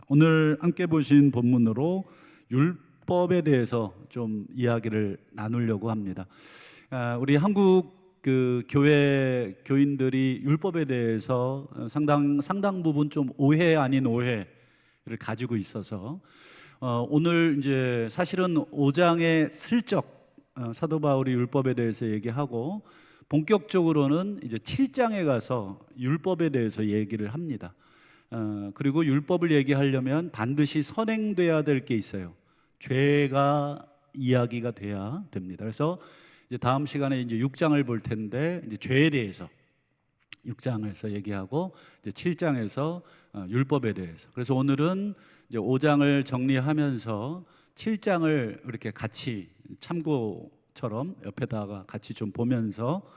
오늘 함께 보신 본문으로 율법에 대해서 좀 이야기를 나누려고 합니다. 우리 한국 교회 교인들이 율법에 대해서 상당 부분 좀 오해 아닌 오해를 가지고 있어서 오늘 이제 사실은 5장에 슬쩍 사도 바울이 율법에 대해서 얘기하고 본격적으로는 이제 7장에 가서 율법에 대해서 얘기를 합니다. 그리고 율법을 얘기하려면 반드시 선행돼야 될 게 있어요. 죄가 이야기가 돼야 됩니다. 그래서 이제 다음 시간에 이제 6장을 볼 텐데 이제 죄에 대해서 6장에서 얘기하고 이제 7장에서 율법에 대해서. 그래서 오늘은 이제 5장을 정리하면서 7장을 이렇게 같이 참고처럼 옆에다가 같이 좀 보면서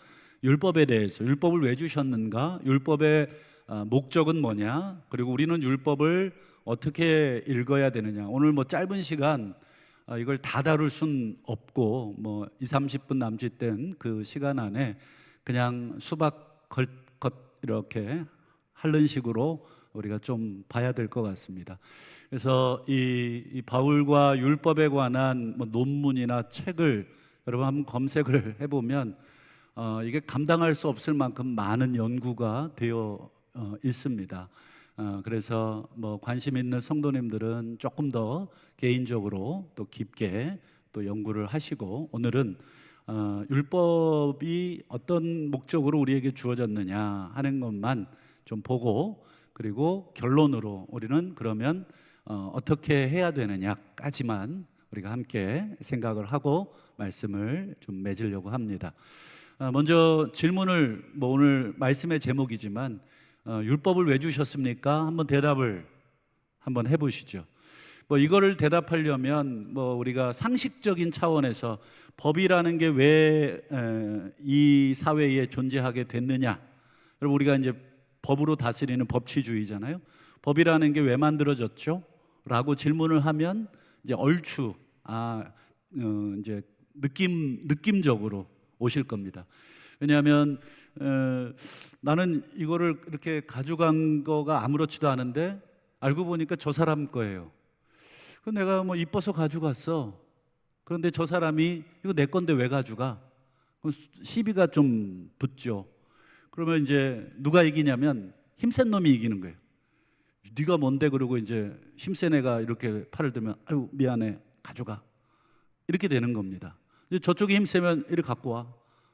율법에 대해서, 율법을 왜 주셨는가, 율법의 목적은 뭐냐, 그리고 우리는 율법을 어떻게 읽어야 되느냐. 오늘 뭐 짧은 시간 이걸 다 다룰 순 없고 뭐 20-30분 남짓된 그 시간 안에 그냥 수박 컷 이렇게 하는 식으로 우리가 좀 봐야 될 것 같습니다. 그래서 이 바울과 율법에 관한 뭐 논문이나 책을 여러분 한번 검색을 해보면 이게 감당할 수 없을 만큼 많은 연구가 되어 있습니다. 그래서 뭐 관심 있는 성도님들은 조금 더 개인적으로 또 깊게 또 연구를 하시고, 오늘은 율법이 어떤 목적으로 우리에게 주어졌느냐 하는 것만 좀 보고, 그리고 결론으로 우리는 그러면 어떻게 해야 되느냐까지만 우리가 함께 생각을 하고 말씀을 좀 맺으려고 합니다. 먼저 질문을, 뭐 오늘 말씀의 제목이지만 율법을 왜 주셨습니까? 한번 대답을 한번 해보시죠. 뭐 이거를 대답하려면 뭐 우리가 상식적인 차원에서 법이라는 게 왜 이 사회에 존재하게 됐느냐. 여러분, 우리가 이제 법으로 다스리는 법치주의잖아요. 법이라는 게 왜 만들어졌죠? 라고 질문을 하면 이제 얼추 이제 느낌적으로 오실 겁니다. 왜냐하면 나는 이거를 이렇게 가져간 거가 아무렇지도 않은데 알고 보니까 저 사람 거예요. 그 내가 뭐 이뻐서 가져갔어. 그런데 저 사람이 이거 내 건데 왜 가져가? 시비가 좀 붙죠. 그러면 이제 누가 이기냐면 힘센 놈이 이기는 거예요. 네가 뭔데? 그러고 이제 힘센 애가 이렇게 팔을 들면 아유 미안해 가져가, 이렇게 되는 겁니다. 저쪽이 힘세면 이렇게 갖고 와,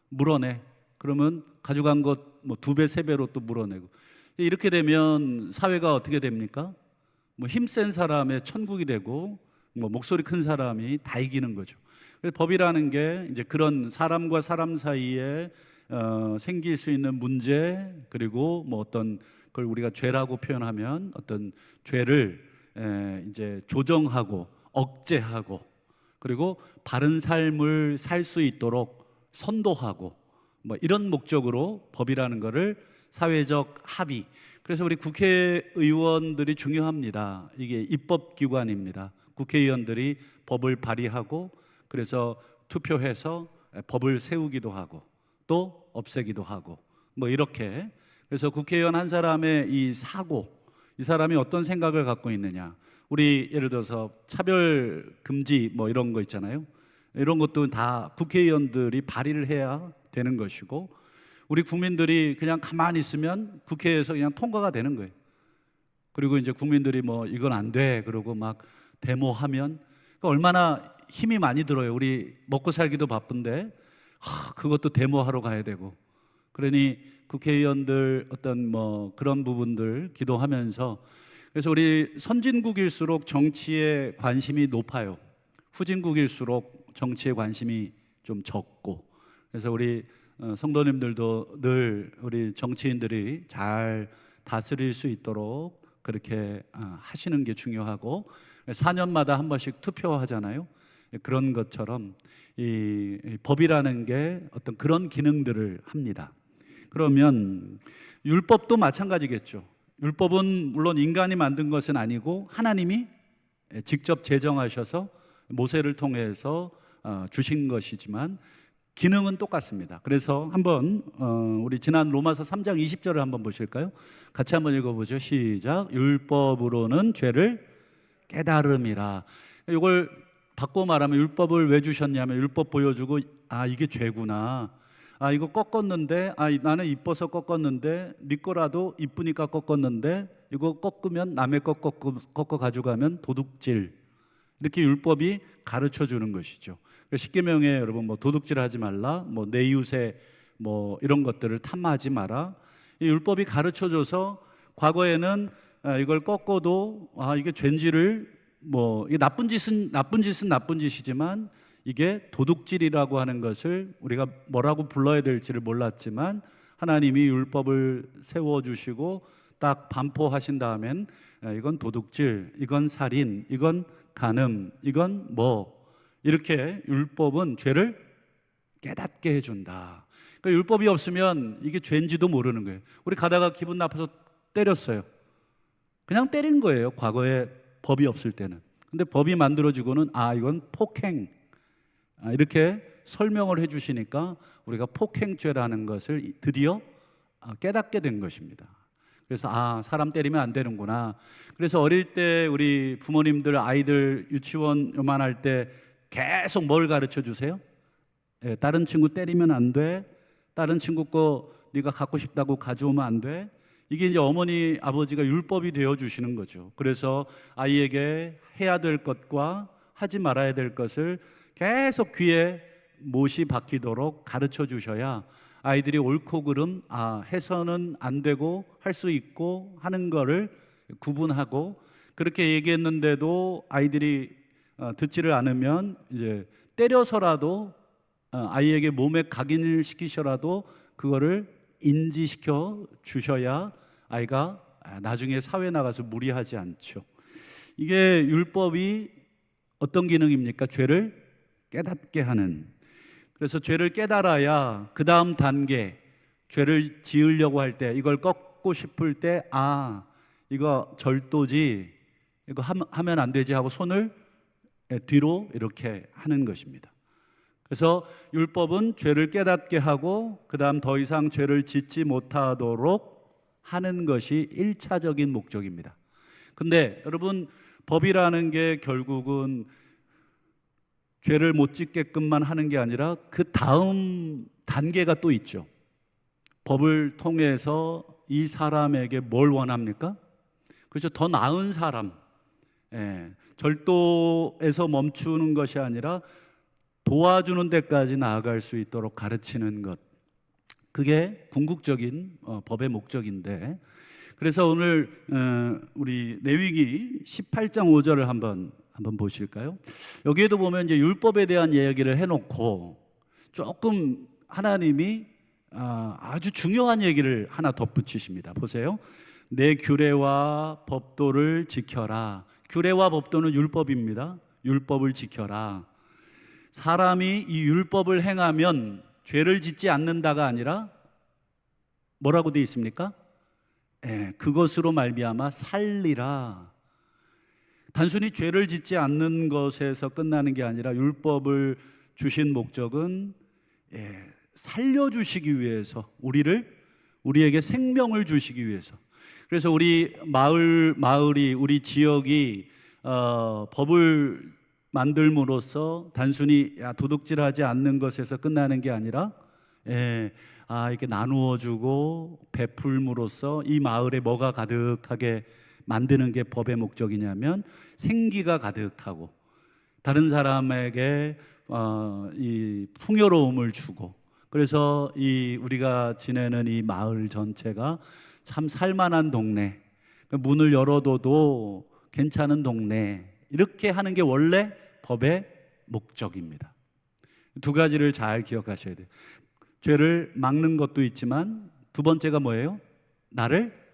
물어내. 그러면 가져간 것 뭐 2배, 3배로 또 물어내고. 이렇게 되면 사회가 어떻게 됩니까? 뭐 힘센 사람의 천국이 되고 뭐 목소리 큰 사람이 다 이기는 거죠. 그래서 법이라는 게 이제 그런 사람과 사람 사이에 생길 수 있는 문제, 그리고 뭐 어떤 걸 우리가 죄라고 표현하면 어떤 죄를 이제 조정하고 억제하고, 그리고 바른 삶을 살 수 있도록 선도하고, 뭐 이런 목적으로 법이라는 것을 사회적 합의. 그래서 우리 국회의원들이 중요합니다. 이게 입법기관입니다. 국회의원들이 법을 발의하고, 그래서 투표해서 법을 세우기도 하고 또 없애기도 하고 뭐 이렇게. 그래서 국회의원 한 사람의 이 사고, 이 사람이 어떤 생각을 갖고 있느냐. 우리 예를 들어서 차별 금지 뭐 이런 거 있잖아요. 이런 것도 다 국회의원들이 발의를 해야 되는 것이고, 우리 국민들이 그냥 가만히 있으면 국회에서 그냥 통과가 되는 거예요. 그리고 이제 국민들이 뭐 이건 안 돼 그러고 막 데모하면 얼마나 힘이 많이 들어요. 우리 먹고 살기도 바쁜데 그것도 데모하러 가야 되고. 그러니 국회의원들 어떤 뭐 그런 부분들 기도하면서, 그래서 우리 선진국일수록 정치에 관심이 높아요. 후진국일수록 정치에 관심이 좀 적고. 그래서 우리 성도님들도 늘 우리 정치인들이 잘 다스릴 수 있도록 그렇게 하시는 게 중요하고, 4년마다 한 번씩 투표하잖아요. 그런 것처럼 이 법이라는 게 어떤 그런 기능들을 합니다. 그러면 율법도 마찬가지겠죠. 율법은 물론 인간이 만든 것은 아니고 하나님이 직접 제정하셔서 모세를 통해서 주신 것이지만, 기능은 똑같습니다. 그래서 한번 우리 지난 로마서 3장 20절을 한번 보실까요? 같이 한번 읽어보죠. 시작. 율법으로는 죄를 깨달음이라. 이걸 바꿔 말하면 율법을 왜 주셨냐면 율법 보여주고 아 이게 죄구나. 아 이거 꺾었는데 나는 이뻐서 꺾었는데 네 거라도 이쁘니까 꺾었는데 이거 꺾으면 남의 거 꺾어 가져가면 도둑질. 이렇게 율법이 가르쳐 주는 것이죠. 십계명에 여러분 뭐 도둑질하지 말라, 뭐 내 이웃의 뭐 이런 것들을 탐하지 마라. 이 율법이 가르쳐 줘서 과거에는 이걸 꺾어도 이게 죄인지를 뭐 이게 나쁜 짓은 나쁜 짓이지만 이게 도둑질이라고 하는 것을 우리가 뭐라고 불러야 될지를 몰랐지만 하나님이 율법을 세워 주시고 딱 반포하신 다음엔 이건 도둑질, 이건 살인, 이건 간음, 이건 뭐 이렇게 율법은 죄를 깨닫게 해준다. 그러니까 율법이 없으면 이게 죄인지도 모르는 거예요. 우리 가다가 기분 나빠서 때렸어요. 그냥 때린 거예요. 과거에 법이 없을 때는. 근데 법이 만들어지고는 이건 폭행, 이렇게 설명을 해주시니까 우리가 폭행죄라는 것을 드디어 깨닫게 된 것입니다. 그래서 사람 때리면 안 되는구나. 그래서 어릴 때 우리 부모님들 아이들 유치원 요만할 때 계속 뭘 가르쳐 주세요? 다른 친구 때리면 안 돼. 다른 친구 거 네가 갖고 싶다고 가져오면 안 돼. 이게 이제 어머니 아버지가 율법이 되어 주시는 거죠. 그래서 아이에게 해야 될 것과 하지 말아야 될 것을 계속 귀에 못이 박히도록 가르쳐 주셔야 아이들이 옳고 그름 해서는 안 되고 할 수 있고 하는 거를 구분하고, 그렇게 얘기했는데도 아이들이 듣지를 않으면 이제 때려서라도 아이에게 몸에 각인을 시키셔라도 그거를 인지시켜 주셔야 아이가 나중에 사회 나가서 무리하지 않죠. 이게 율법이 어떤 기능입니까? 죄를 깨닫게 하는. 그래서 죄를 깨달아야 그 다음 단계, 죄를 지으려고 할 때, 이걸 꺾고 싶을 때 이거 절도지, 이거 하면 안 되지 하고 손을 뒤로 이렇게 하는 것입니다. 그래서 율법은 죄를 깨닫게 하고 그 다음 더 이상 죄를 짓지 못하도록 하는 것이 1차적인 목적입니다. 근데 여러분, 법이라는 게 결국은 죄를 못 짓게끔만 하는 게 아니라 그 다음 단계가 또 있죠. 법을 통해서 이 사람에게 뭘 원합니까? 그래서 더 나은 사람, 절도에서 멈추는 것이 아니라 도와주는 데까지 나아갈 수 있도록 가르치는 것, 그게 궁극적인 법의 목적인데, 그래서 오늘 우리 레위기 18장 5절을 한번 보실까요? 여기에도 보면 이제 율법에 대한 이야기를 해놓고 조금 하나님이 아주 중요한 얘기를 하나 덧붙이십니다. 보세요. 내 규례와 법도를 지켜라. 규례와 법도는 율법입니다. 율법을 지켜라. 사람이 이 율법을 행하면 죄를 짓지 않는다가 아니라 뭐라고 되어 있습니까? 그것으로 말미암아 살리라. 단순히 죄를 짓지 않는 것에서 끝나는 게 아니라 율법을 주신 목적은 살려주시기 위해서, 우리에게 생명을 주시기 위해서. 그래서 우리 마을이, 우리 지역이 법을 만들므로써 단순히 도둑질하지 않는 것에서 끝나는 게 아니라 이렇게 나누어주고 베풀므로써 이 마을에 뭐가 가득하게 만드는 게 법의 목적이냐면 생기가 가득하고 다른 사람에게 이 풍요로움을 주고, 그래서 이 우리가 지내는 이 마을 전체가 참 살만한 동네, 문을 열어둬도 괜찮은 동네, 이렇게 하는 게 원래 법의 목적입니다. 두 가지를 잘 기억하셔야 돼요. 죄를 막는 것도 있지만 두 번째가 뭐예요? 나를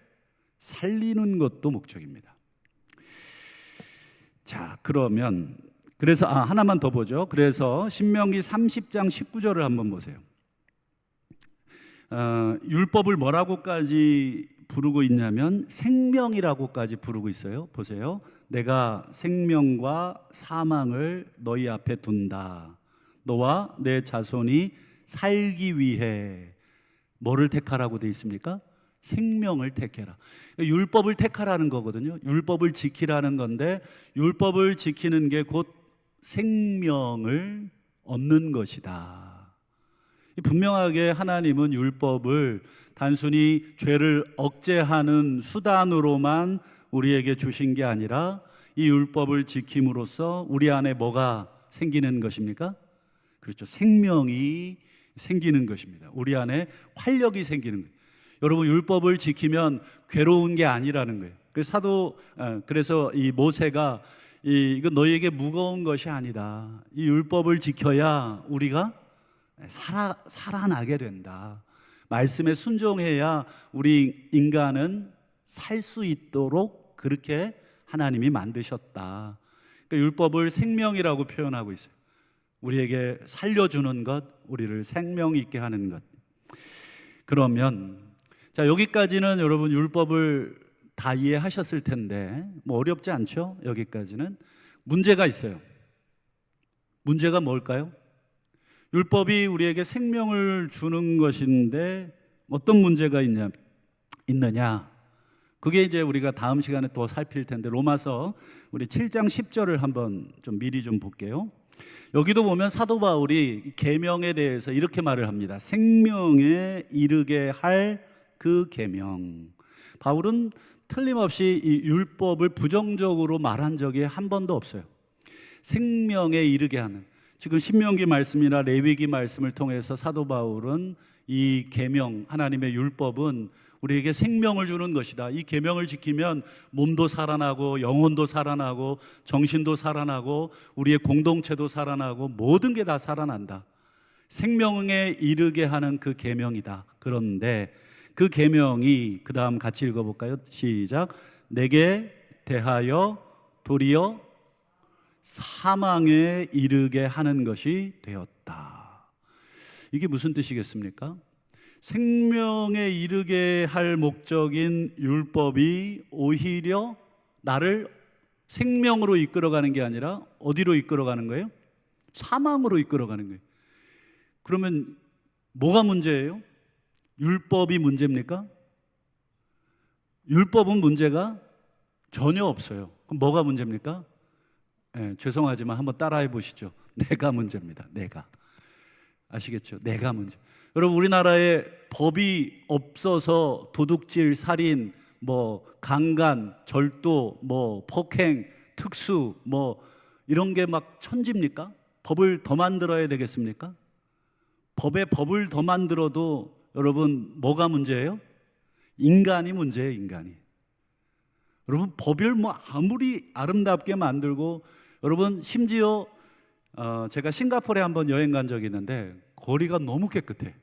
살리는 것도 목적입니다. 자, 그러면 그래서 하나만 더 보죠. 그래서 신명기 30장 19절을 한번 보세요. 율법을 뭐라고까지 부르고 있냐면 생명이라고까지 부르고 있어요. 보세요. 내가 생명과 사망을 너희 앞에 둔다. 너와 내 자손이 살기 위해 뭐를 택하라고 돼 있습니까? 생명을 택해라. 율법을 택하라는 거거든요. 율법을 지키라는 건데, 율법을 지키는 게 곧 생명을 얻는 것이다. 분명하게 하나님은 율법을 단순히 죄를 억제하는 수단으로만 우리에게 주신 게 아니라, 이 율법을 지킴으로써 우리 안에 뭐가 생기는 것입니까? 그렇죠. 생명이 생기는 것입니다. 우리 안에 활력이 생기는 거예요. 여러분, 율법을 지키면 괴로운 게 아니라는 거예요. 그래서 이 모세가 이거 너희에게 무거운 것이 아니다. 이 율법을 지켜야 우리가 살아나게 된다. 말씀에 순종해야 우리 인간은 살 수 있도록 그렇게 하나님이 만드셨다. 그러니까 율법을 생명이라고 표현하고 있어요. 우리에게 살려주는 것, 우리를 생명 있게 하는 것. 그러면 자, 여기까지는 여러분 율법을 다 이해하셨을 텐데 뭐 어렵지 않죠? 여기까지는. 문제가 있어요. 문제가 뭘까요? 율법이 우리에게 생명을 주는 것인데 어떤 문제가 있느냐? 그게 이제 우리가 다음 시간에 또 살필 텐데, 로마서 우리 7장 10절을 한번 좀 미리 좀 볼게요. 여기도 보면 사도 바울이 계명에 대해서 이렇게 말을 합니다. 생명에 이르게 할 그 계명. 바울은 틀림없이 이 율법을 부정적으로 말한 적이 한 번도 없어요. 생명에 이르게 하는, 지금 신명기 말씀이나 레위기 말씀을 통해서 사도 바울은 이 계명, 하나님의 율법은 우리에게 생명을 주는 것이다. 이 계명을 지키면 몸도 살아나고 영혼도 살아나고 정신도 살아나고 우리의 공동체도 살아나고 모든 게 다 살아난다. 생명에 이르게 하는 그 계명이다. 그런데 그 계명이 그 다음 같이 읽어볼까요? 시작. 내게 대하여 도리어 사망에 이르게 하는 것이 되었다. 이게 무슨 뜻이겠습니까? 생명에 이르게 할 목적인 율법이 오히려 나를 생명으로 이끌어가는 게 아니라 어디로 이끌어가는 거예요? 사망으로 이끌어가는 거예요. 그러면 뭐가 문제예요? 율법이 문제입니까? 율법은 문제가 전혀 없어요. 그럼 뭐가 문제입니까? 죄송하지만 한번 따라해 보시죠. 내가 문제입니다. 내가. 아시겠죠? 내가 문제. 여러분, 우리나라에 법이 없어서 도둑질, 살인, 뭐 강간, 절도, 뭐 폭행, 특수, 뭐 이런 게 막 천지입니까? 법을 더 만들어야 되겠습니까? 법을 더 만들어도 여러분 뭐가 문제예요? 인간이 문제예요. 인간이. 여러분, 법을 뭐 아무리 아름답게 만들고, 여러분 심지어 제가 싱가포르에 한번 여행 간 적이 있는데 거리가 너무 깨끗해.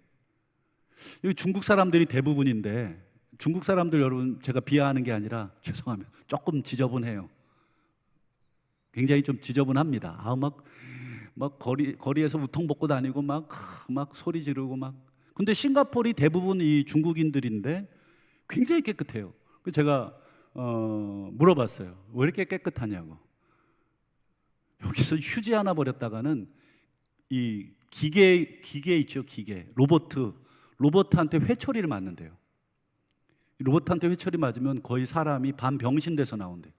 여기 중국 사람들이 대부분인데, 중국 사람들 여러분 제가 비하하는 게 아니라 죄송합니다. 조금 지저분해요. 굉장히 좀 지저분합니다. 막 거리에서 우통 벗고 다니고 막 소리 지르고 막. 근데 싱가포르이 대부분 이 중국인들인데 굉장히 깨끗해요. 그래서 제가 물어봤어요. 왜 이렇게 깨끗하냐고. 여기서 휴지 하나 버렸다가는 이 기계 있죠, 기계. 로봇한테 회초리를 맞는데요. 로봇한테 회초리 맞으면 거의 사람이 반병신 돼서 나온대요.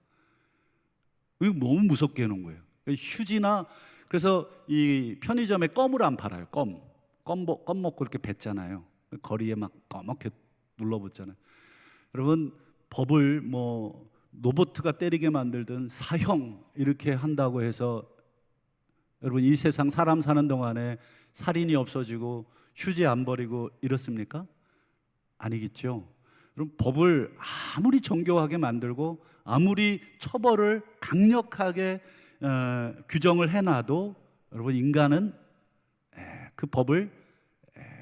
이거 너무 무섭게 해놓은 거예요. 휴지나, 그래서 이 편의점에 껌을 안 팔아요. 껌 먹고 이렇게 뱉잖아요. 거리에 막 꺼멓게 눌러붙잖아요. 여러분, 법을 뭐 로봇가 때리게 만들든 사형 이렇게 한다고 해서 여러분 이 세상 사람 사는 동안에 살인이 없어지고 휴지 안 버리고 이렇습니까? 아니겠죠. 그럼 법을 아무리 정교하게 만들고 아무리 처벌을 강력하게 규정을 해놔도 여러분 인간은 그 법을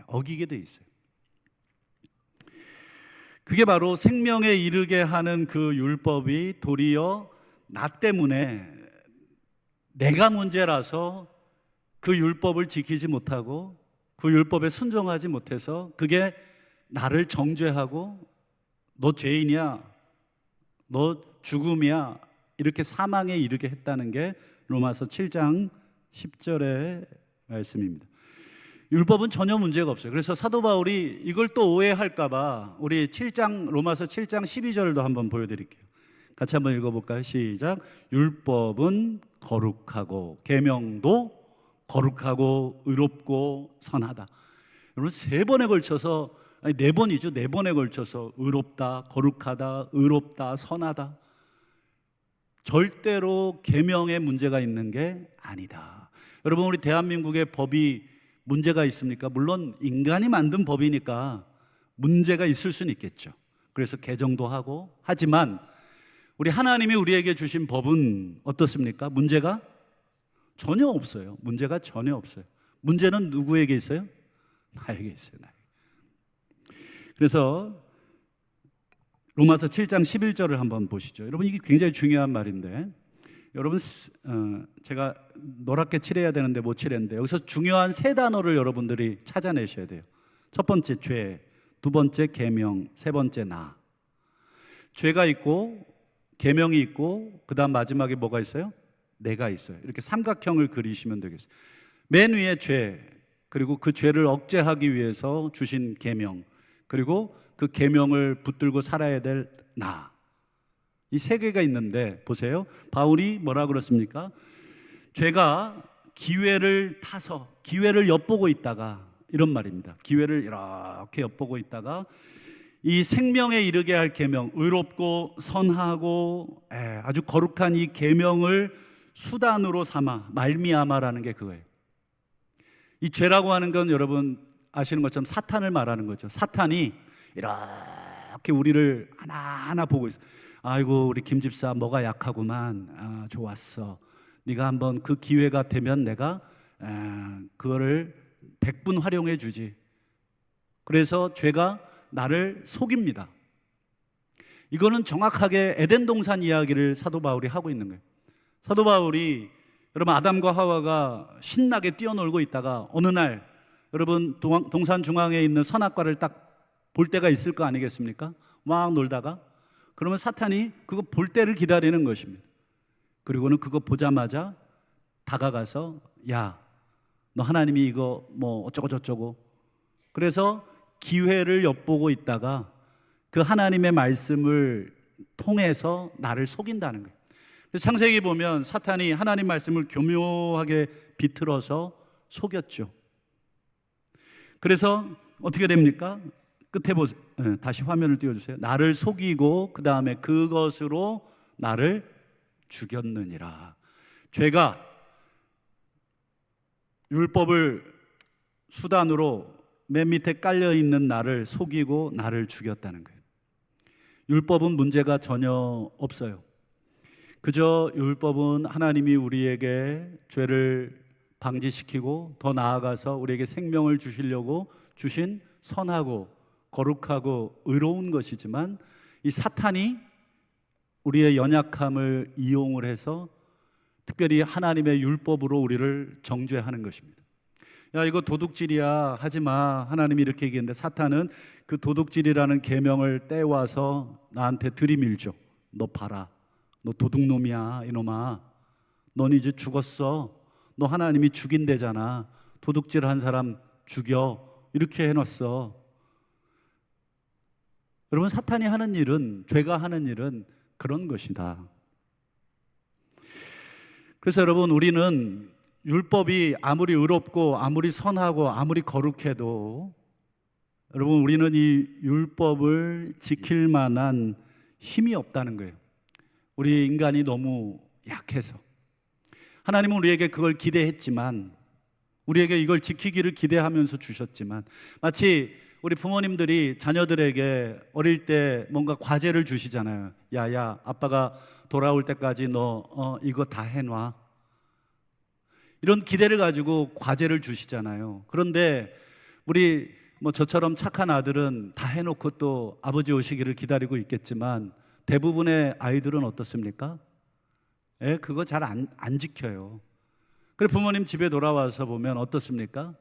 어기게 돼 있어요. 그게 바로 생명에 이르게 하는 그 율법이 도리어 나 때문에, 내가 문제라서 그 율법을 지키지 못하고 그 율법에 순종하지 못해서 그게 나를 정죄하고 너 죄인이야, 너 죽음이야, 이렇게 사망에 이르게 했다는 게 로마서 7장 10절의 말씀입니다. 율법은 전혀 문제가 없어요. 그래서 사도 바울이 이걸 또 오해할까봐 우리 7장 로마서 7장 12절도 한번 보여드릴게요. 같이 한번 읽어볼까요? 시작. 율법은 거룩하고 계명도 거룩하고 의롭고 선하다. 여러분 세 번에 걸쳐서, 아니 네 번이죠. 네 번에 걸쳐서 의롭다, 거룩하다, 의롭다, 선하다. 절대로 계명에 문제가 있는 게 아니다. 여러분 우리 대한민국의 법이 문제가 있습니까? 물론 인간이 만든 법이니까 문제가 있을 수는 있겠죠. 그래서 개정도 하고 하지만 우리 하나님이 우리에게 주신 법은 어떻습니까? 문제가 전혀 없어요. 문제가 전혀 없어요. 문제는 누구에게 있어요? 나에게 있어요. 나에게. 그래서 로마서 7장 11절을 한번 보시죠. 여러분 이게 굉장히 중요한 말인데, 여러분 제가 노랗게 칠해야 되는데 못 칠했는데 여기서 중요한 세 단어를 여러분들이 찾아내셔야 돼요. 첫 번째 죄, 두 번째 계명, 세 번째 나. 죄가 있고 계명이 있고 그 다음 마지막에 뭐가 있어요? 내가 있어요. 이렇게 삼각형을 그리시면 되겠어요. 맨 위에 죄, 그리고 그 죄를 억제하기 위해서 주신 계명, 그리고 그 계명을 붙들고 살아야 될 나. 이 세 개가 있는데 보세요. 바울이 뭐라 그랬습니까? 죄가 기회를 타서 기회를 엿보고 있다가, 이런 말입니다. 기회를 이렇게 엿보고 있다가 이 생명에 이르게 할 계명, 의롭고 선하고 아주 거룩한 이 계명을 수단으로 삼아 말미암아라는 게 그거예요. 이 죄라고 하는 건 여러분 아시는 것처럼 사탄을 말하는 거죠. 사탄이 이렇게 우리를 하나하나 보고 있어요. 아이고 우리 김 집사 뭐가 약하구만. 좋았어. 네가 한번 그 기회가 되면 내가 그거를 100분 활용해 주지. 그래서 죄가 나를 속입니다. 이거는 정확하게 에덴 동산 이야기를 사도 바울이 하고 있는 거예요. 사도 바울이 여러분 아담과 하와가 신나게 뛰어놀고 있다가 어느 날 여러분 동산 중앙에 있는 선악과를 딱 볼 때가 있을 거 아니겠습니까? 막 놀다가 그러면 사탄이 그거 볼 때를 기다리는 것입니다. 그리고는 그거 보자마자 다가가서 야, 너 하나님이 이거 뭐 어쩌고 저쩌고. 그래서 기회를 엿보고 있다가 그 하나님의 말씀을 통해서 나를 속인다는 거예요. 창세기 보면 사탄이 하나님 말씀을 교묘하게 비틀어서 속였죠. 그래서 어떻게 됩니까? 끝에 보세요. 다시 화면을 띄워주세요. 나를 속이고 그 다음에 그것으로 나를 죽였느니라. 죄가 율법을 수단으로 맨 밑에 깔려있는 나를 속이고 나를 죽였다는 거예요. 율법은 문제가 전혀 없어요. 그저 율법은 하나님이 우리에게 죄를 방지시키고 더 나아가서 우리에게 생명을 주시려고 주신 선하고 거룩하고 의로운 것이지만, 이 사탄이 우리의 연약함을 이용을 해서 특별히 하나님의 율법으로 우리를 정죄하는 것입니다. 야 이거 도둑질이야 하지마, 하나님이 이렇게 얘기했는데 사탄은 그 도둑질이라는 계명을 떼와서 나한테 들이밀죠. 너 봐라, 너 도둑놈이야 이놈아, 넌 이제 죽었어. 너 하나님이 죽인대잖아. 도둑질한 사람 죽여, 이렇게 해놨어. 여러분 사탄이 하는 일은, 죄가 하는 일은 그런 것이다. 그래서 여러분 우리는 율법이 아무리 의롭고 아무리 선하고 아무리 거룩해도 여러분 우리는 이 율법을 지킬 만한 힘이 없다는 거예요. 우리 인간이 너무 약해서. 하나님은 우리에게 그걸 기대했지만, 우리에게 이걸 지키기를 기대하면서 주셨지만, 마치 우리 부모님들이 자녀들에게 어릴 때 뭔가 과제를 주시잖아요. 야야 아빠가 돌아올 때까지 너 이거 다 해놔, 이런 기대를 가지고 과제를 주시잖아요. 그런데 우리 저처럼 착한 아들은 다 해놓고 또 아버지 오시기를 기다리고 있겠지만 대부분의 아이들은 어떻습니까? 그거 잘 안 지켜요. 그래 부모님 집에 돌아와서 보면 어떻습니까?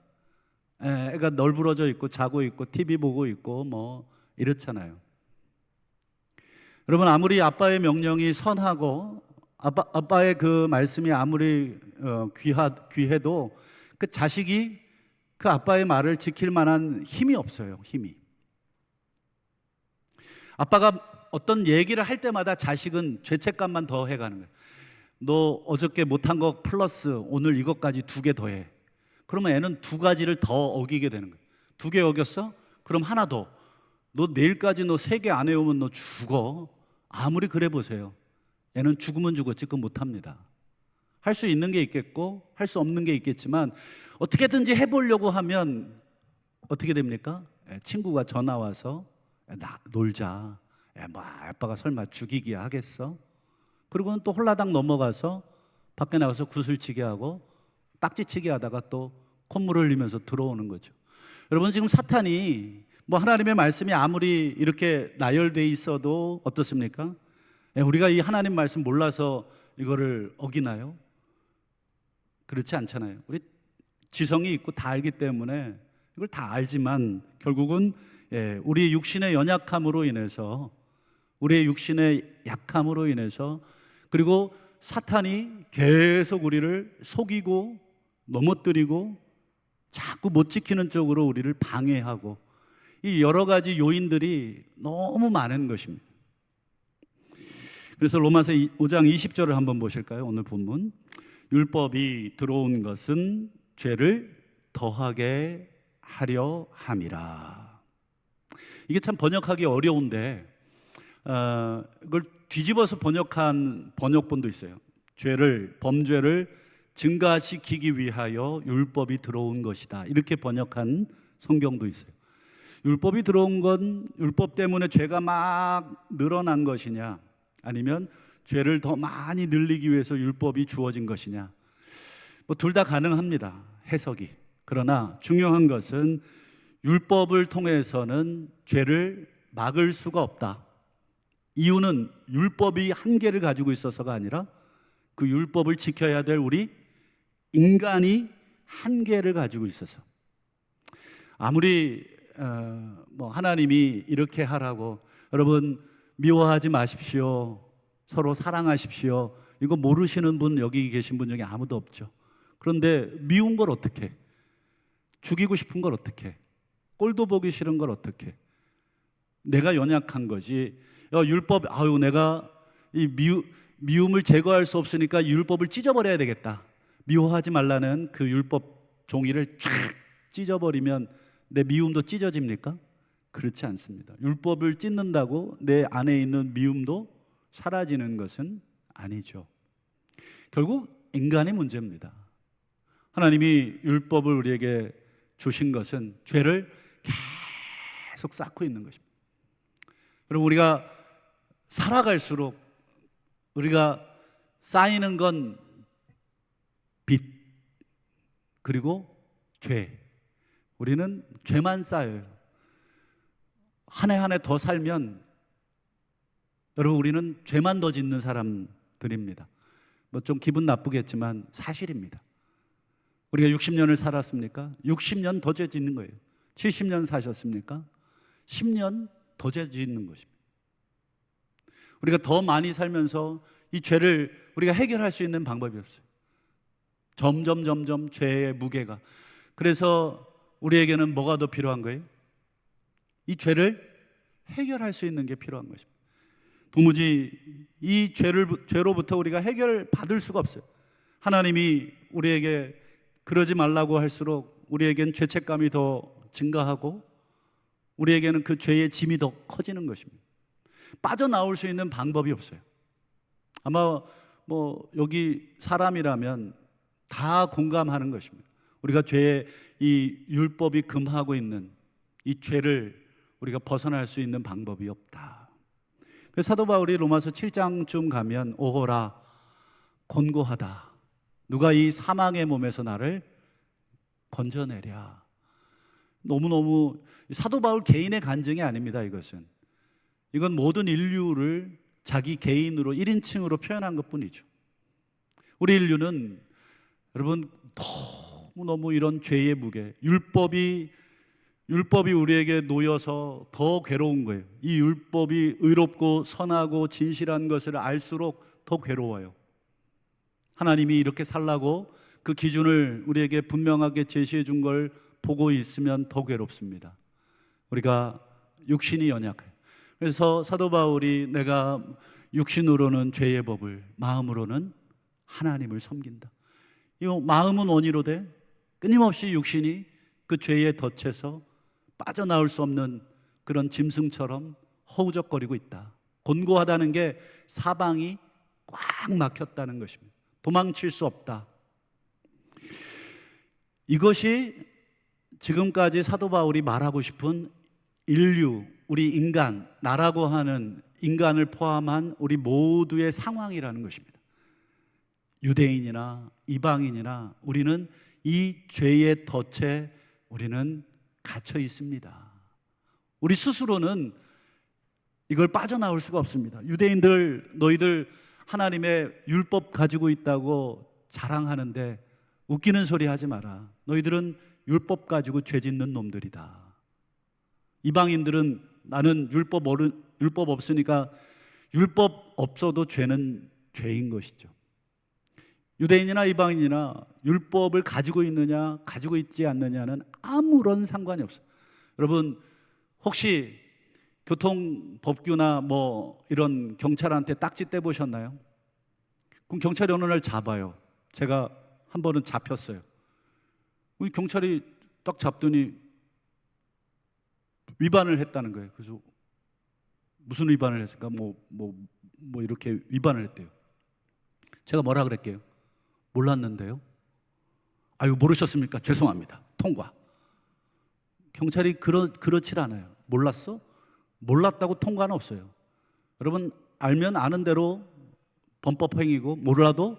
애가 널브러져 있고 자고 있고 TV 보고 있고 뭐 이렇잖아요. 여러분 아무리 아빠의 명령이 선하고 아빠의 그 말씀이 아무리 귀해도 그 자식이 그 아빠의 말을 지킬 만한 힘이 없어요. 힘이. 아빠가 어떤 얘기를 할 때마다 자식은 죄책감만 더 해가는 거예요. 너 어저께 못한 거 플러스 오늘 이것까지 2개 더해. 그러면 애는 2가지를 더 어기게 되는 거예요. 2개 어겼어? 그럼 하나 더. 너 내일까지 너 3개 안 해오면 너 죽어. 아무리 그래 보세요. 애는 죽으면 죽었지 그건 못합니다. 할 수 있는 게 있겠고 할 수 없는 게 있겠지만 어떻게든지 해보려고 하면 어떻게 됩니까? 친구가 전화 와서 놀자. 뭐 아빠가 설마 죽이기 하겠어? 그리고는 또 홀라당 넘어가서 밖에 나가서 구슬치기 하고 딱지치기 하다가 또 콧물 흘리면서 들어오는 거죠. 여러분 지금 사탄이 뭐 하나님의 말씀이 아무리 이렇게 나열되어 있어도 어떻습니까? 우리가 이 하나님 말씀 몰라서 이거를 어기나요? 그렇지 않잖아요. 우리 지성이 있고 다 알기 때문에 이걸 다 알지만 결국은 우리 육신의 연약함으로 인해서 우리의 육신의 약함으로 인해서 그리고 사탄이 계속 우리를 속이고 넘어뜨리고 자꾸 못 지키는 쪽으로 우리를 방해하고 이 여러 가지 요인들이 너무 많은 것입니다. 그래서 로마서 5장 20절을 한번 보실까요? 오늘 본문. 율법이 들어온 것은 죄를 더하게 하려 함이라. 이게 참 번역하기 어려운데 이걸 뒤집어서 번역한 번역본도 있어요. 범죄를 증가시키기 위하여 율법이 들어온 것이다. 이렇게 번역한 성경도 있어요. 율법이 들어온 건 율법 때문에 죄가 막 늘어난 것이냐 아니면 죄를 더 많이 늘리기 위해서 율법이 주어진 것이냐 뭐 둘 다 가능합니다. 해석이. 그러나 중요한 것은 율법을 통해서는 죄를 막을 수가 없다. 이유는 율법이 한계를 가지고 있어서가 아니라 그 율법을 지켜야 될 우리 인간이 한계를 가지고 있어서 아무리 뭐 하나님이 이렇게 하라고 여러분 미워하지 마십시오. 서로 사랑하십시오. 이거 모르시는 분 여기 계신 분 중에 아무도 없죠. 그런데 미운 걸 어떻게 해? 죽이고 싶은 걸 어떻게 해? 꼴도 보기 싫은 걸 어떻게 해? 내가 연약한 거지. 율법 내가 이 미움을 제거할 수 없으니까 율법을 찢어버려야 되겠다. 미워하지 말라는 그 율법 종이를 쫙 찢어버리면 내 미움도 찢어집니까? 그렇지 않습니다. 율법을 찢는다고 내 안에 있는 미움도 사라지는 것은 아니죠. 결국 인간의 문제입니다. 하나님이 율법을 우리에게 주신 것은 죄를 계속 쌓고 있는 것입니다. 여러분 우리가 살아갈수록 우리가 쌓이는 건 빚 그리고 죄. 우리는 죄만 쌓여요. 한 해 한 해 더 살면 여러분 우리는 죄만 더 짓는 사람들입니다. 뭐 좀 기분 나쁘겠지만 사실입니다. 우리가 60년을 살았습니까? 60년 더 죄 짓는 거예요. 70년 사셨습니까? 10년 더 죄 짓는 것입니다. 우리가 더 많이 살면서 이 죄를 우리가 해결할 수 있는 방법이 없어요. 점점 죄의 무게가. 그래서 우리에게는 뭐가 더 필요한 거예요? 이 죄를 해결할 수 있는 게 필요한 것입니다. 도무지 이 죄로부터 우리가 해결받을 수가 없어요. 하나님이 우리에게 그러지 말라고 할수록 우리에겐 죄책감이 더 증가하고 우리에게는 그 죄의 짐이 더 커지는 것입니다. 빠져나올 수 있는 방법이 없어요. 아마 뭐 여기 사람이라면 다 공감하는 것입니다. 우리가 죄의 이 율법이 금하고 있는 이 죄를 우리가 벗어날 수 있는 방법이 없다. 그래서 사도 바울이 로마서 7장쯤 가면 오호라 권고하다. 누가 이 사망의 몸에서 나를 건져내랴. 너무너무 사도 바울 개인의 간증이 아닙니다. 이건 모든 인류를 자기 개인으로 1인칭으로 표현한 것뿐이죠. 우리 인류는 여러분 너무너무 이런 죄의 무게, 율법이 우리에게 놓여서 더 괴로운 거예요. 이 율법이 의롭고 선하고 진실한 것을 알수록 더 괴로워요. 하나님이 이렇게 살라고 그 기준을 우리에게 분명하게 제시해 준 걸 보고 있으면 더 괴롭습니다. 우리가 육신이 연약해요. 그래서 사도 바울이 내가 육신으로는 죄의 법을, 마음으로는 하나님을 섬긴다. 이 마음은 원이로 돼 끊임없이 육신이 그 죄에 덫에서 빠져나올 수 없는 그런 짐승처럼 허우적거리고 있다. 곤고하다는 게 사방이 꽉 막혔다는 것입니다. 도망칠 수 없다. 이것이 지금까지 사도 바울이 말하고 싶은 인류, 우리 인간, 나라고 하는 인간을 포함한 우리 모두의 상황이라는 것입니다. 유대인이나 이방인이나 우리는 이 죄의 덫에 우리는 갇혀 있습니다. 우리 스스로는 이걸 빠져나올 수가 없습니다. 유대인들, 너희들 하나님의 율법 가지고 있다고 자랑하는데 웃기는 소리 하지 마라. 너희들은 율법 가지고 죄 짓는 놈들이다. 이방인들은 나는 율법 없으니까 율법 없어도 죄는 죄인 것이죠. 유대인이나 이방인이나 율법을 가지고 있느냐 가지고 있지 않느냐는 아무런 상관이 없어요. 여러분 혹시 교통법규나 뭐 이런 경찰한테 딱지 떼보셨나요? 그럼 경찰이 어느 날 잡아요. 제가 한 번은 잡혔어요. 우리 경찰이 딱 잡더니 위반을 했다는 거예요. 그래서 무슨 위반을 했을까? 뭐 이렇게 위반을 했대요. 제가 뭐라 그랬게요? 몰랐는데요. 아유 모르셨습니까? 죄송합니다. 통과. 경찰이 그렇질 않아요. 몰랐어? 몰랐다고 통과는 없어요. 여러분 알면 아는 대로 범법행위고 몰라도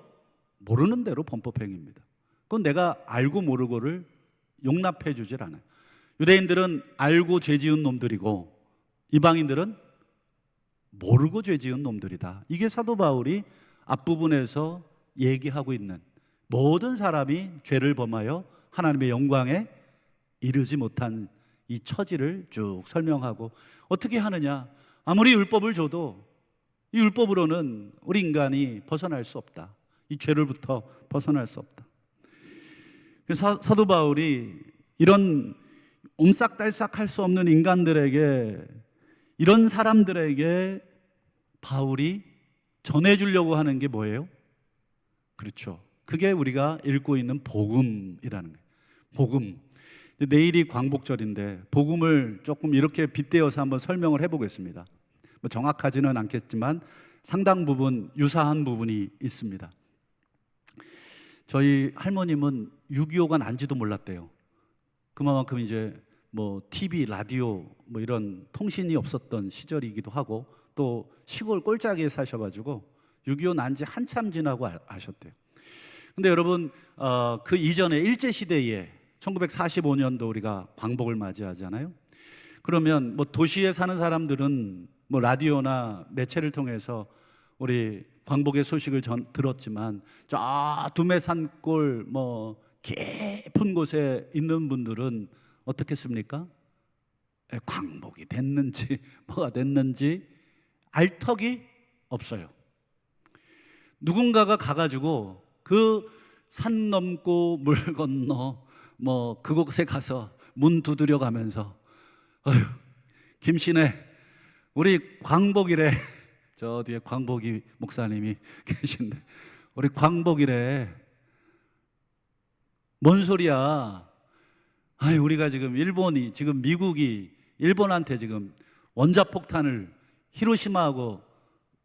모르는 대로 범법행위입니다. 그건 내가 알고 모르고를 용납해 주질 않아요. 유대인들은 알고 죄 지은 놈들이고 이방인들은 모르고 죄 지은 놈들이다. 이게 사도 바울이 앞부분에서 얘기하고 있는 모든 사람이 죄를 범하여 하나님의 영광에 이르지 못한 이 처지를 쭉 설명하고 어떻게 하느냐. 아무리 율법을 줘도 이 율법으로는 우리 인간이 벗어날 수 없다. 이 죄로부터 벗어날 수 없다. 사도 바울이 이런 옴싹달싹 할 수 없는 인간들에게, 이런 사람들에게 바울이 전해주려고 하는 게 뭐예요? 그렇죠. 그게 우리가 읽고 있는 복음이라는 거예요. 복음. 내일이 광복절인데 복음을 조금 이렇게 빗대어서 한번 설명을 해보겠습니다. 뭐 정확하지는 않겠지만 상당 부분 유사한 부분이 있습니다. 저희 할머님은 6.25가 난지도 몰랐대요. 그만큼 이제 뭐 TV, 라디오 뭐 이런 통신이 없었던 시절이기도 하고 또 시골 꼴짝이에 사셔가지고 6.25 난지 한참 지나고 아셨대요. 근데 여러분 그 이전에 일제시대에 1945년도 우리가 광복을 맞이하잖아요. 그러면 뭐 도시에 사는 사람들은 뭐 라디오나 매체를 통해서 우리 광복의 소식을 들었지만 저 두메산골 뭐 깊은 곳에 있는 분들은 어떻겠습니까? 광복이 됐는지 뭐가 됐는지 알 턱이 없어요. 누군가가 가가지고 그 산 넘고 물 건너 뭐 그곳에 가서 문 두드려 가면서 어휴 김신혜 우리 광복이래. 저 뒤에 광복이 목사님이 계신데 우리 광복이래. 뭔 소리야? 아니 우리가 지금 지금 미국이 일본한테 지금 원자폭탄을 히로시마하고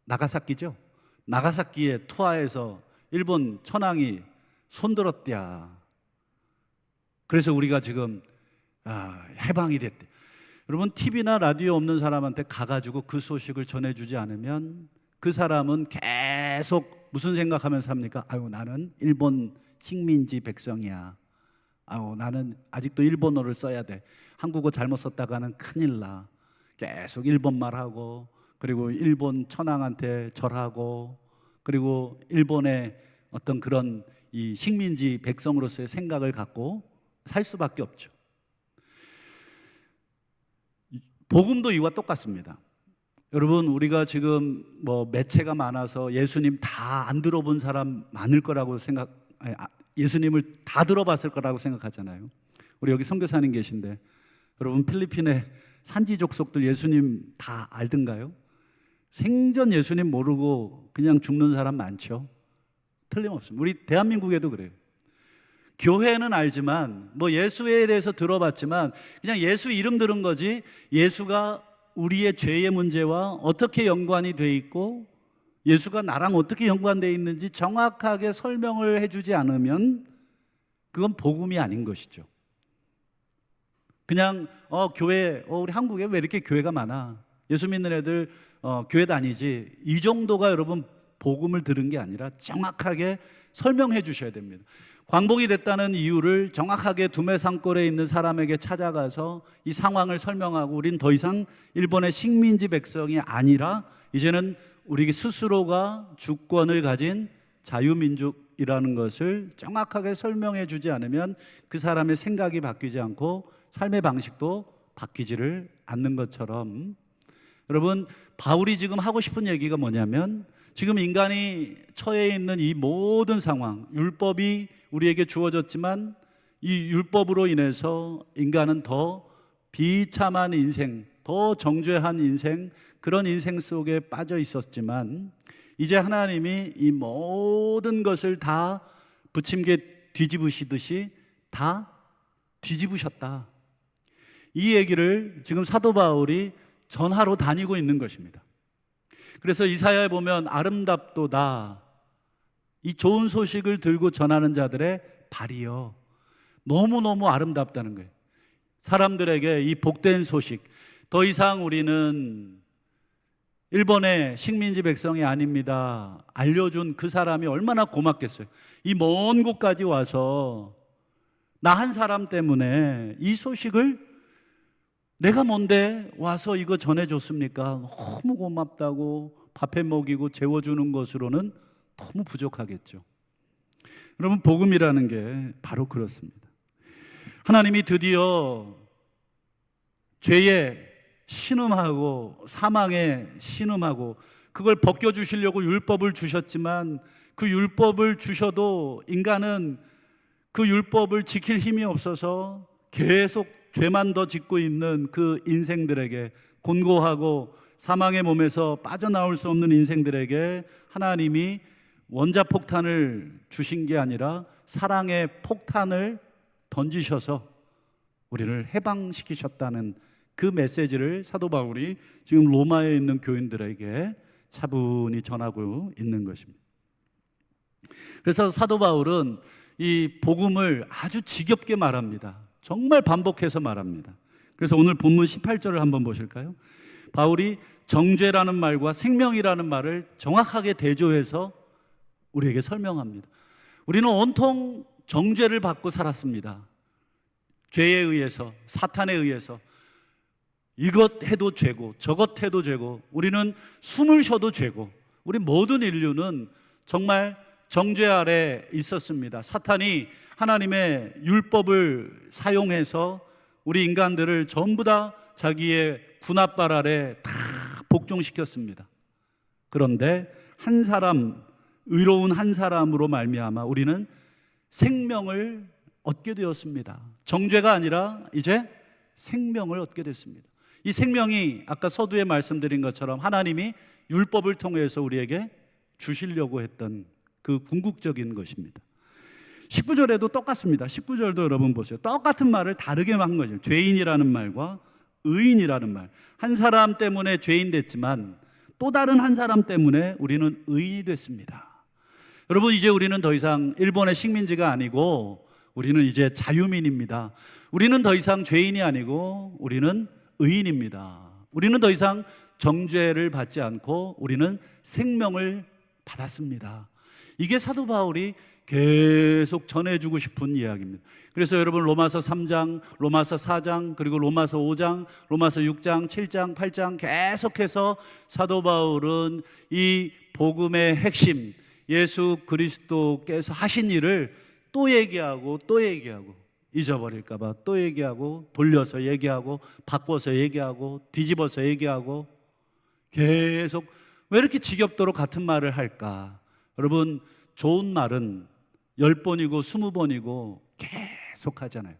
나가사키죠? 나가사키에 투하해서 일본 천황이 손들었대야. 그래서 우리가 지금 해방이 됐대. 여러분 TV나 라디오 없는 사람한테 가가지고 그 소식을 전해주지 않으면 그 사람은 계속 무슨 생각하면서 삽니까? 아유 나는 일본 식민지 백성이야. 아유 나는 아직도 일본어를 써야 돼. 한국어 잘못 썼다가는 큰일 나. 계속 일본말 하고 그리고 일본 천황한테 절하고 그리고 일본의 어떤 그런 이 식민지 백성으로서의 생각을 갖고 살 수밖에 없죠. 복음도 이와 똑같습니다. 여러분 우리가 지금 뭐 매체가 많아서 예수님 다 안 들어본 사람 많을 거라고 예수님을 다 들어봤을 거라고 생각하잖아요. 우리 여기 선교사님 계신데 여러분 필리핀의 산지 족속들 예수님 다 알던가요? 생전 예수님 모르고 그냥 죽는 사람 많죠. 틀림없습니다. 우리 대한민국에도 그래요. 교회는 알지만 뭐 예수에 대해서 들어봤지만 그냥 예수 이름 들은 거지 예수가 우리의 죄의 문제와 어떻게 연관이 돼 있고 예수가 나랑 어떻게 연관되어 있는지 정확하게 설명을 해주지 않으면 그건 복음이 아닌 것이죠. 그냥 교회 우리 한국에 왜 이렇게 교회가 많아? 예수 믿는 애들 교회 다니지. 이 정도가 여러분 복음을 들은 게 아니라 정확하게 설명해 주셔야 됩니다. 광복이 됐다는 이유를 정확하게 두메산골에 있는 사람에게 찾아가서 이 상황을 설명하고 우린 더 이상 일본의 식민지 백성이 아니라 이제는 우리 스스로가 주권을 가진 자유민족이라는 것을 정확하게 설명해 주지 않으면 그 사람의 생각이 바뀌지 않고 삶의 방식도 바뀌지를 않는 것처럼 여러분 바울이 지금 하고 싶은 얘기가 뭐냐면 지금 인간이 처해 있는 이 모든 상황, 율법이 우리에게 주어졌지만 이 율법으로 인해서 인간은 더 비참한 인생, 더 정죄한 인생, 그런 인생 속에 빠져 있었지만 이제 하나님이 이 모든 것을 다 부침개 뒤집으시듯이 다 뒤집으셨다. 이 얘기를 지금 사도 바울이 전하러 다니고 있는 것입니다. 그래서 이사야에 보면 아름답도다, 이 좋은 소식을 들고 전하는 자들의 발이요, 너무너무 아름답다는 거예요. 사람들에게 이 복된 소식, 더 이상 우리는 일본의 식민지 백성이 아닙니다, 알려준 그 사람이 얼마나 고맙겠어요. 이 먼 곳까지 와서 나 한 사람 때문에 이 소식을 내가 뭔데 와서 이거 전해줬습니까? 너무 고맙다고 밥해 먹이고 재워주는 것으로는 너무 부족하겠죠. 여러분 복음이라는 게 바로 그렇습니다. 하나님이 드디어 죄의 신음하고 사망의 신음하고 그걸 벗겨주시려고 율법을 주셨지만 그 율법을 주셔도 인간은 그 율법을 지킬 힘이 없어서 계속 죄만 더 짓고 있는 그 인생들에게, 곤고하고 사망의 몸에서 빠져나올 수 없는 인생들에게 하나님이 원자폭탄을 주신 게 아니라 사랑의 폭탄을 던지셔서 우리를 해방시키셨다는 그 메시지를 사도 바울이 지금 로마에 있는 교인들에게 차분히 전하고 있는 것입니다. 그래서 사도 바울은 이 복음을 아주 지겹게 말합니다. 정말 반복해서 말합니다. 그래서 오늘 본문 18절을 한번 보실까요? 바울이 정죄라는 말과 생명이라는 말을 정확하게 대조해서 우리에게 설명합니다. 우리는 온통 정죄를 받고 살았습니다. 죄에 의해서, 사탄에 의해서 이것 해도 죄고 저것 해도 죄고 우리는 숨을 쉬어도 죄고 우리 모든 인류는 정말 정죄 아래 있었습니다. 사탄이 하나님의 율법을 사용해서 우리 인간들을 전부 다 자기의 군합발 아래 다 복종시켰습니다. 그런데 한 사람, 의로운 한 사람으로 말미암아 우리는 생명을 얻게 되었습니다. 정죄가 아니라 이제 생명을 얻게 됐습니다. 이 생명이 아까 서두에 말씀드린 것처럼 하나님이 율법을 통해서 우리에게 주시려고 했던 그 궁극적인 것입니다. 19절에도 똑같습니다. 19절도 여러분 보세요. 똑같은 말을 다르게 한 거죠. 죄인이라는 말과 의인이라는 말. 한 사람 때문에 죄인 됐지만 또 다른 한 사람 때문에 우리는 의인이 됐습니다. 여러분 이제 우리는 더 이상 일본의 식민지가 아니고 우리는 이제 자유민입니다. 우리는 더 이상 죄인이 아니고 우리는 의인입니다. 우리는 더 이상 정죄를 받지 않고 우리는 생명을 받았습니다. 이게 사도 바울이 계속 전해주고 싶은 이야기입니다. 그래서 여러분 로마서 3장, 로마서 4장, 그리고 로마서 5장, 로마서 6장, 7장, 8장 계속해서 사도 바울은 이 복음의 핵심, 예수 그리스도께서 하신 일을 또 얘기하고 또 얘기하고, 잊어버릴까 봐 또 얘기하고, 돌려서 얘기하고, 바꿔서 얘기하고, 뒤집어서 얘기하고, 계속 왜 이렇게 지겹도록 같은 말을 할까? 여러분 좋은 말은 10번이고 20번이고 계속 하잖아요.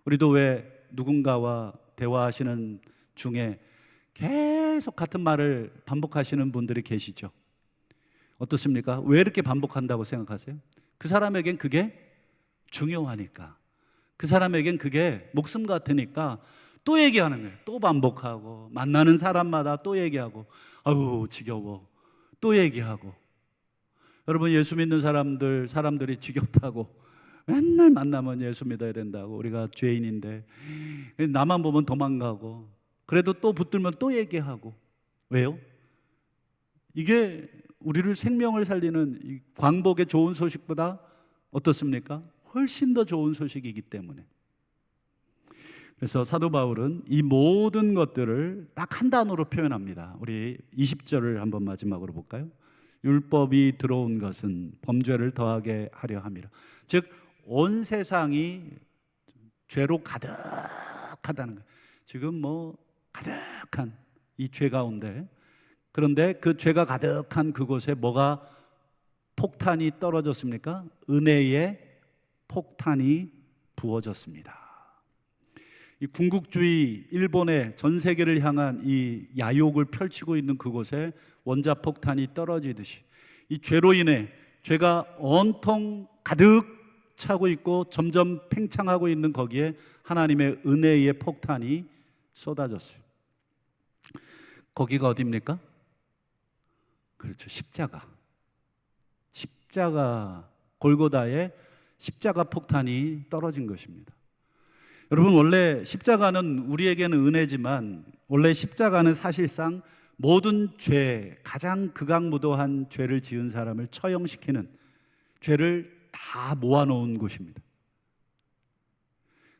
우리도 왜 누군가와 대화하시는 중에 계속 같은 말을 반복하시는 분들이 계시죠? 어떻습니까? 왜 이렇게 반복한다고 생각하세요? 그 사람에겐 그게 중요하니까, 그 사람에겐 그게 목숨 같으니까 또 얘기하는 거예요. 또 반복하고, 만나는 사람마다 또 얘기하고, 아유 지겨워, 또 얘기하고. 여러분, 예수 믿는 사람들이 지겹다고 맨날 만나면 예수 믿어야 된다고, 우리가 죄인인데 나만 보면 도망가고, 그래도 또 붙들면 또 얘기하고. 왜요? 이게 우리를 생명을 살리는 이 광복의 좋은 소식보다 어떻습니까? 훨씬 더 좋은 소식이기 때문에. 그래서 사도 바울은 이 모든 것들을 딱 한 단어로 표현합니다. 우리 20절을 한번 마지막으로 볼까요? 율법이 들어온 것은 범죄를 더하게 하려 함이라. 즉 온 세상이 죄로 가득하다는 거예요. 지금 뭐 가득한 이 죄 가운데, 그런데 그 죄가 가득한 그곳에 뭐가 폭탄이 떨어졌습니까? 은혜의 폭탄이 부어졌습니다. 이 군국주의 일본의 전 세계를 향한 이 야욕을 펼치고 있는 그곳에 원자폭탄이 떨어지듯이 이 죄로 인해 죄가 온통 가득 차고 있고 점점 팽창하고 있는 거기에 하나님의 은혜의 폭탄이 쏟아졌어요. 거기가 어디입니까? 그렇죠, 십자가. 골고다에 십자가 폭탄이 떨어진 것입니다. 여러분, 원래 십자가는 우리에게는 은혜지만, 원래 십자가는 사실상 모든 죄, 가장 극악무도한 죄를 지은 사람을 처형시키는, 죄를 다 모아놓은 곳입니다.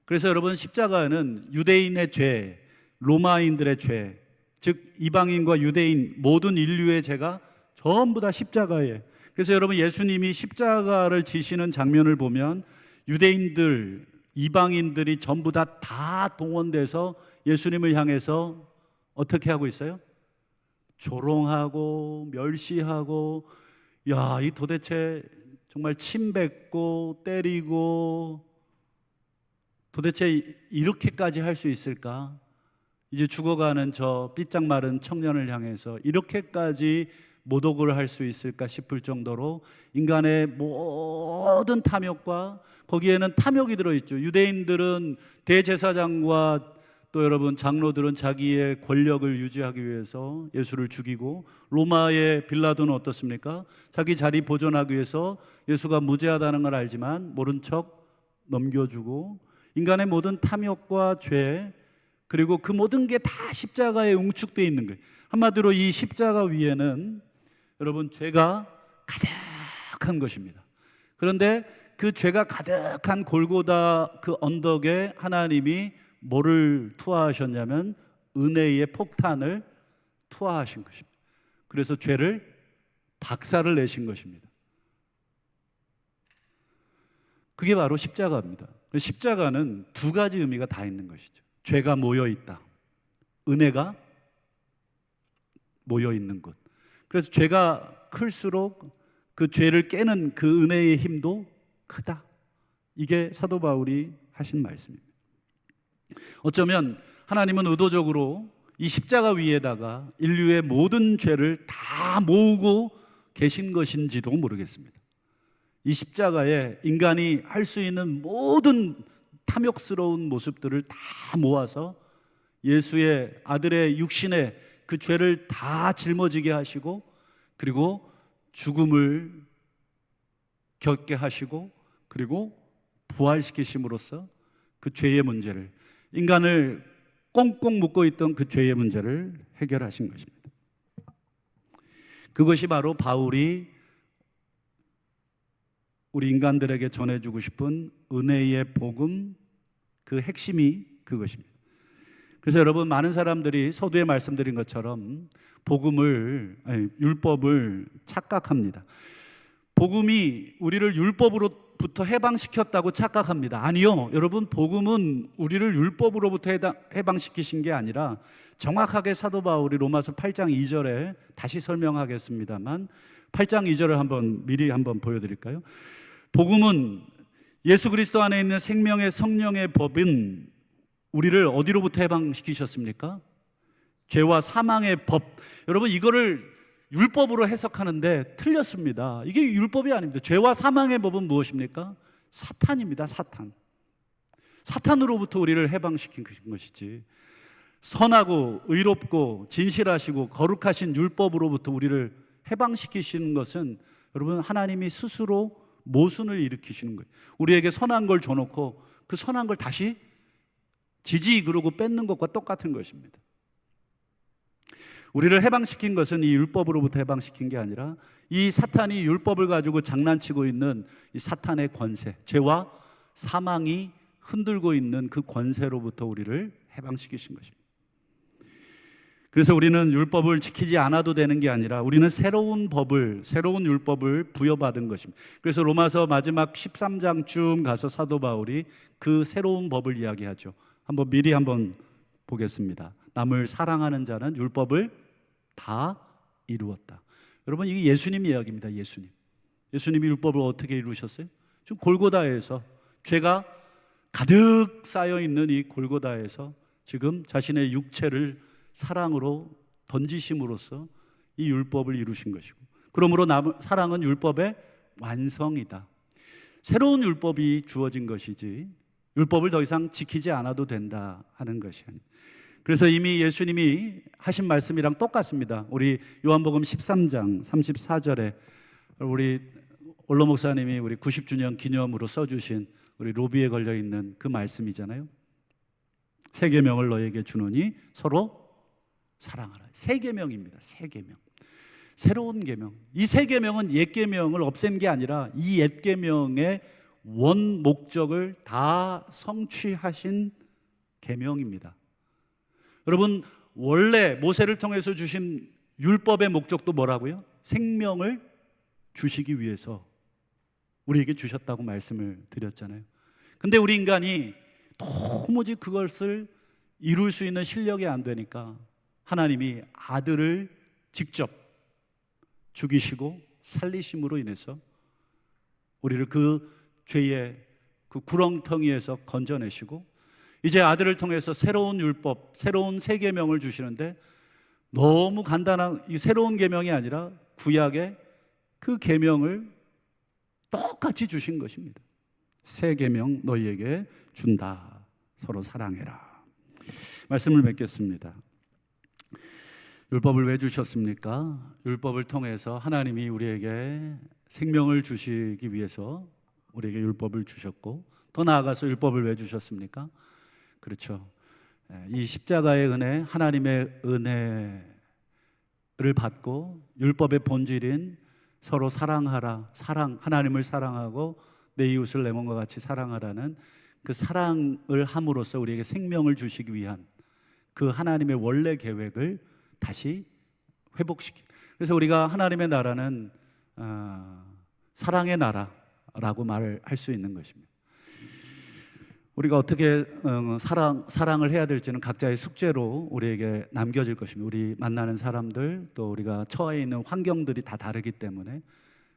그래서 여러분, 십자가는 유대인의 죄, 로마인들의 죄, 즉 이방인과 유대인 모든 인류의 죄가 전부 다 십자가에. 그래서 여러분, 예수님이 십자가를 지시는 장면을 보면 유대인들, 이방인들이 전부 다 동원돼서 예수님을 향해서 어떻게 하고 있어요? 조롱하고 멸시하고, 야, 이 도대체 정말 침 뱉고 때리고, 도대체 이렇게까지 할 수 있을까? 이제 죽어가는 저 삐짝 마른 청년을 향해서 이렇게까지 모독을 할 수 있을까 싶을 정도로 인간의 모든 탐욕과, 거기에는 탐욕이 들어있죠. 유대인들은 대제사장과 또 여러분 장로들은 자기의 권력을 유지하기 위해서 예수를 죽이고, 로마의 빌라도는 어떻습니까? 자기 자리 보존하기 위해서 예수가 무죄하다는 걸 알지만 모른 척 넘겨주고, 인간의 모든 탐욕과 죄, 그리고 그 모든 게 다 십자가에 응축되어 있는 거예요. 한마디로 이 십자가 위에는 여러분 죄가 가득한 것입니다. 그런데 그 죄가 가득한 골고다 그 언덕에 하나님이 뭐를 투하하셨냐면 은혜의 폭탄을 투하하신 것입니다. 그래서 죄를 박살을 내신 것입니다. 그게 바로 십자가입니다. 십자가는 두 가지 의미가 다 있는 것이죠. 죄가 모여 있다, 은혜가 모여 있는 곳. 그래서 죄가 클수록 그 죄를 깨는 그 은혜의 힘도 크다. 이게 사도 바울이 하신 말씀입니다. 어쩌면 하나님은 의도적으로 이 십자가 위에다가 인류의 모든 죄를 다 모으고 계신 것인지도 모르겠습니다. 이 십자가에 인간이 할 수 있는 모든 탐욕스러운 모습들을 다 모아서 예수의 아들의 육신에 그 죄를 다 짊어지게 하시고, 그리고 죽음을 겪게 하시고, 그리고 부활시키심으로써 그 죄의 문제를, 인간을 꽁꽁 묶고 있던 그 죄의 문제를 해결하신 것입니다. 그것이 바로 바울이 우리 인간들에게 전해주고 싶은 은혜의 복음, 그 핵심이 그것입니다. 그래서 여러분, 많은 사람들이 서두에 말씀드린 것처럼 율법을 착각합니다. 복음이 우리를 율법으로부터 해방시켰다고 착각합니다. 아니요, 여러분, 복음은 우리를 율법으로부터 해방시키신 게 아니라, 정확하게 사도 바울이 로마서 8장 2절에 다시 설명하겠습니다만, 8장 2절을 미리 한번 보여드릴까요? 복음은 예수 그리스도 안에 있는 생명의 성령의 법은 우리를 어디로부터 해방시키셨습니까? 죄와 사망의 법. 여러분, 이거를 율법으로 해석하는데 틀렸습니다. 이게 율법이 아닙니다. 죄와 사망의 법은 무엇입니까? 사탄입니다. 사탄. 사탄으로부터 우리를 해방시킨 것이지, 선하고 의롭고 진실하시고 거룩하신 율법으로부터 우리를 해방시키시는 것은 여러분, 하나님이 스스로 모순을 일으키시는 거예요. 우리에게 선한 걸 줘놓고 그 선한 걸 다시 지지 그러고 뺏는 것과 똑같은 것입니다. 우리를 해방시킨 것은 이 율법으로부터 해방시킨 게 아니라 이 사탄이 율법을 가지고 장난치고 있는 이 사탄의 권세, 죄와 사망이 흔들고 있는 그 권세로부터 우리를 해방시키신 것입니다. 그래서 우리는 율법을 지키지 않아도 되는 게 아니라 우리는 새로운 율법을 부여받은 것입니다. 그래서 로마서 마지막 13장쯤 가서 사도 바울이 그 새로운 법을 이야기하죠. 미리 한번 보겠습니다. 남을 사랑하는 자는 율법을 다 이루었다. 여러분, 이게 예수님 이야기입니다. 예수님이 율법을 어떻게 이루셨어요? 지금 골고다에서, 죄가 가득 쌓여 있는 이 골고다에서 지금 자신의 육체를 사랑으로 던지심으로써 이 율법을 이루신 것이고, 그러므로 사랑은 율법의 완성이다. 새로운 율법이 주어진 것이지 율법을 더 이상 지키지 않아도 된다 하는 것이 아닙니다. 그래서 이미 예수님이 하신 말씀이랑 똑같습니다. 우리 요한복음 13장 34절에 우리 올로 목사님이 우리 90주년 기념으로 써주신 우리 로비에 걸려있는 그 말씀이잖아요. 새 계명을 너에게 주노니 서로 사랑하라. 새 계명입니다. 새 계명, 새로운 계명. 이 새 계명은 옛 계명을 없앤 게 아니라 이 옛 계명의 원 목적을 다 성취하신 계명입니다. 여러분, 원래 모세를 통해서 주신 율법의 목적도 뭐라고요? 생명을 주시기 위해서 우리에게 주셨다고 말씀을 드렸잖아요. 근데 우리 인간이 도무지 그것을 이룰 수 있는 실력이 안 되니까 하나님이 아들을 직접 죽이시고 살리심으로 인해서 우리를 그 죄의 그 구렁텅이에서 건져내시고, 이제 아들을 통해서 새로운 율법, 새로운 새 계명을 주시는데, 너무 간단한 이 새로운 계명이 아니라 구약의 그 계명을 똑같이 주신 것입니다. 새 계명 너희에게 준다. 서로 사랑해라. 말씀을 맺겠습니다. 율법을 왜 주셨습니까? 율법을 통해서 하나님이 우리에게 생명을 주시기 위해서 우리에게 율법을 주셨고, 더 나아가서 율법을 왜 주셨습니까? 그렇죠. 이 십자가의 은혜, 하나님의 은혜를 받고 율법의 본질인 서로 사랑하라, 하나님을 사랑하고 내 이웃을 내 몸과 같이 사랑하라는 그 사랑을 함으로써 우리에게 생명을 주시기 위한 그 하나님의 원래 계획을 다시 회복시키는. 그래서 우리가 하나님의 나라는 사랑의 나라라고 말을 할 수 있는 것입니다. 우리가 어떻게 사랑을 해야 될지는 각자의 숙제로 우리에게 남겨질 것입니다. 우리 만나는 사람들, 또 우리가 처해 있는 환경들이 다 다르기 때문에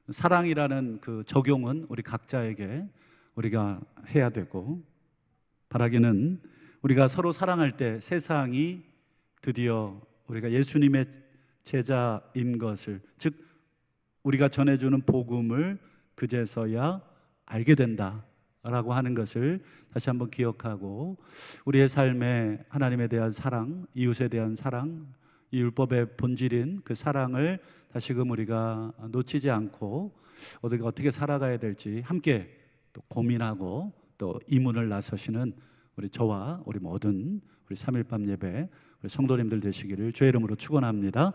사랑이라는 그 적용은 우리 각자에게 우리가 해야 되고, 바라기는 우리가 서로 사랑할 때 세상이 드디어 우리가 예수님의 제자인 것을, 즉 우리가 전해주는 복음을 그제서야 알게 된다라고 하는 것을 다시 한번 기억하고, 우리의 삶에 하나님에 대한 사랑, 이웃에 대한 사랑, 이 율법의 본질인 그 사랑을 다시금 우리가 놓치지 않고 우리가 어떻게 살아가야 될지 함께 또 고민하고 또 이문을 나서시는 우리 저와 우리 모든 우리 3.1밤 예배 우리 성도님들 되시기를 주의 이름으로 축원합니다.